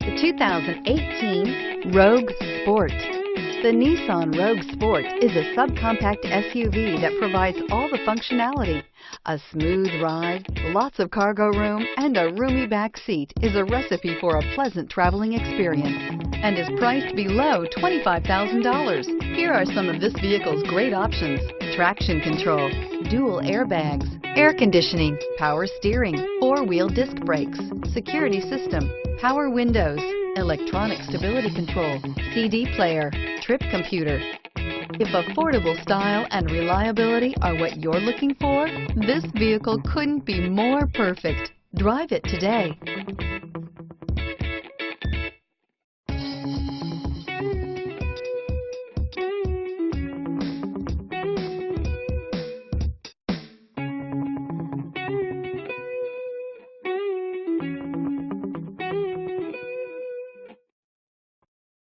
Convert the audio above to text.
The 2018 Rogue Sport. The Nissan Rogue Sport is a subcompact SUV that provides all the functionality. A smooth ride, lots of cargo room, and a roomy back seat is a recipe for a pleasant traveling experience and is priced below $25,000. Here are some of this vehicle's great options: traction control, dual airbags, air conditioning, power steering, four-wheel disc brakes, security system, power windows, electronic stability control, CD player, trip computer. If affordable style and reliability are what you're looking for, this vehicle couldn't be more perfect. Drive it today.